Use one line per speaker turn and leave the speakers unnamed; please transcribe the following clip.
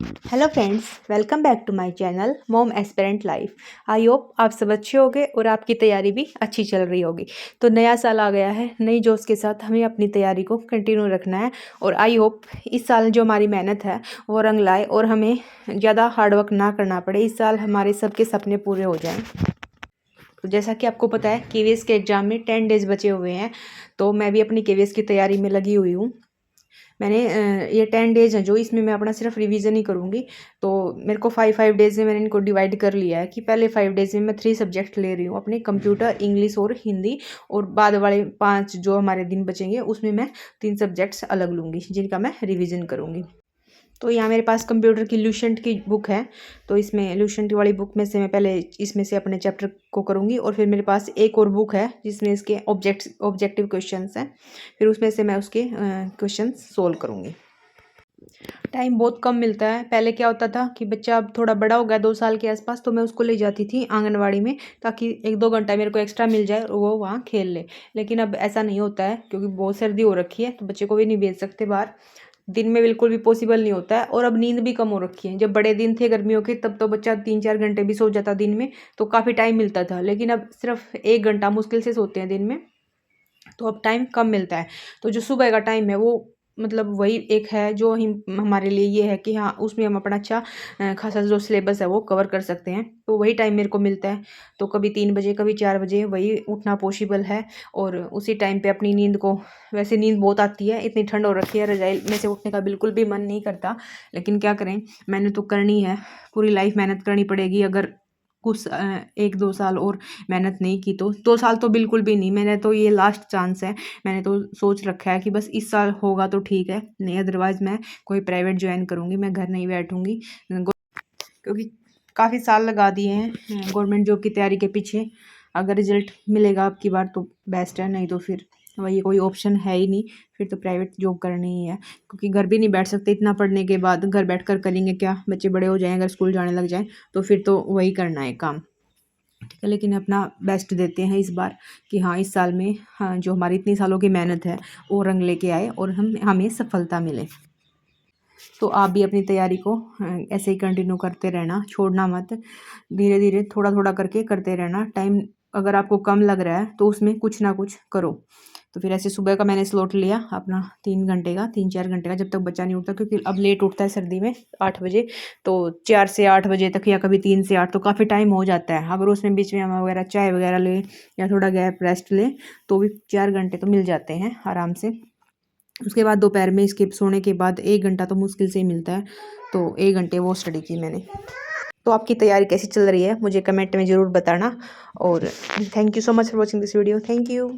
Hello friends, welcome back to my channel mom aspirant life. I hope आप सब अच्छे होंगे और आपकी तैयारी भी अच्छी चल रही होगी। तो नया साल आ गया है, नई जोश के साथ हमें अपनी तैयारी को कंटिन्यू रखना है और आई होप इस साल जो हमारी मेहनत है वो रंग लाए और हमें ज़्यादा हार्डवर्क ना करना पड़े। इस साल हमारे सबके सपने पूरे हो जाएं। तो जैसा कि आपको पता है केवीएस के एग्ज़ाम में 10 डेज़ बचे हुए हैं, तो मैं भी अपनी केवीएस की तैयारी में लगी हुई हूँ। मैंने ये 10 डेज़ हैं जो इसमें मैं अपना सिर्फ रिवीजन ही करूँगी। तो मेरे को 5 डेज़ में मैंने इनको डिवाइड कर लिया है कि पहले 5 डेज़ में मैं 3 सब्जेक्ट ले रही हूँ अपने, कंप्यूटर, इंग्लिश और हिंदी। और बाद वाले 5 जो हमारे दिन बचेंगे उसमें मैं 3 सब्जेक्ट्स अलग लूँगी जिनका मैं रिवीजन करूँगी। तो यहाँ मेरे पास कंप्यूटर की ल्यूसेंट की बुक है, तो इसमें ल्यूसेंट वाली बुक में से मैं पहले इसमें से अपने चैप्टर को करूँगी और फिर मेरे पास एक और बुक है जिसमें इसके ऑब्जेक्टिव क्वेश्चंस हैं, फिर उसमें से मैं उसके क्वेश्चंस सोल्व करूँगी। टाइम बहुत कम मिलता है। पहले क्या होता था कि बच्चा अब थोड़ा बड़ा हो गया 2 साल के आसपास, तो मैं उसको ले जाती थी आंगनवाड़ी में ताकि 1-2 घंटा मेरे को एक्स्ट्रा मिल जाए और वो वहाँ खेल ले। लेकिन अब ऐसा नहीं होता है क्योंकि बहुत सर्दी हो रखी है, तो बच्चे को भी नहीं भेज सकते बाहर। दिन में बिल्कुल भी पॉसिबल नहीं होता है और अब नींद भी कम हो रखी है। जब बड़े दिन थे गर्मियों के तब तो बच्चा 3-4 घंटे भी सो जाता दिन में, तो काफ़ी टाइम मिलता था। लेकिन अब सिर्फ 1 घंटा मुश्किल से सोते हैं दिन में, तो अब टाइम कम मिलता है। तो जो सुबह का टाइम है वो मतलब वही एक है जो हमारे लिए ये है कि हाँ, उसमें हम अपना अच्छा खासा जो सिलेबस है वो कवर कर सकते हैं। तो वही टाइम मेरे को मिलता है। तो कभी 3 बजे कभी 4 बजे वही उठना पॉसिबल है और उसी टाइम पे अपनी नींद को, वैसे नींद बहुत आती है, इतनी ठंड हो रखी है, रजाई में से उठने का बिल्कुल भी मन नहीं करता। लेकिन क्या करें, मेहनत तो करनी है, पूरी लाइफ मेहनत करनी पड़ेगी। अगर कुछ 1-2 साल और मेहनत नहीं की तो 2 साल तो बिल्कुल भी नहीं। मैंने तो ये लास्ट चांस है, मैंने तो सोच रखा है कि बस इस साल होगा तो ठीक है, नहीं अदरवाइज़ मैं कोई प्राइवेट ज्वाइन करूँगी, मैं घर नहीं बैठूँगी। क्योंकि काफ़ी साल लगा दिए हैं गवर्नमेंट जॉब की तैयारी के पीछे। अगर रिजल्ट मिलेगा अब की बार तो बेस्ट है, नहीं तो फिर वही कोई ऑप्शन है ही नहीं, फिर तो प्राइवेट जॉब करनी ही है। क्योंकि घर भी नहीं बैठ सकते, इतना पढ़ने के बाद घर बैठ कर करेंगे क्या, बच्चे बड़े हो जाएँ, अगर स्कूल जाने लग जाएँ तो फिर तो वही करना है काम। ठीक है, लेकिन अपना बेस्ट देते हैं इस बार कि हाँ, इस साल में हाँ, जो हमारी इतनी सालों की मेहनत है वो रंग लेके आए और हमें सफलता मिले। तो आप भी अपनी तैयारी को ऐसे ही कंटिन्यू करते रहना, छोड़ना मत। धीरे धीरे थोड़ा थोड़ा करके करते रहना। टाइम अगर आपको कम लग रहा है तो उसमें कुछ ना कुछ करो। तो फिर ऐसे सुबह का मैंने स्लॉट लिया अपना 3 घंटे का, 3-4 घंटे का, जब तक बच्चा नहीं उठता, क्योंकि अब लेट उठता है सर्दी में 8 बजे। तो 4 से 8 बजे तक या कभी 3 से 8, तो काफ़ी टाइम हो जाता है। अगर उसमें बीच में हम वगैरह चाय वगैरह लें या थोड़ा गैप रेस्ट लें तो भी 4 घंटे तो मिल जाते हैं आराम से। उसके बाद दोपहर में इसके सोने के बाद 1 घंटा तो मुश्किल से ही मिलता है, तो 1 घंटे वो स्टडी की मैंने। तो आपकी तैयारी कैसी चल रही है मुझे कमेंट में ज़रूर बताना। और thank you so much for watching this video. Thank you.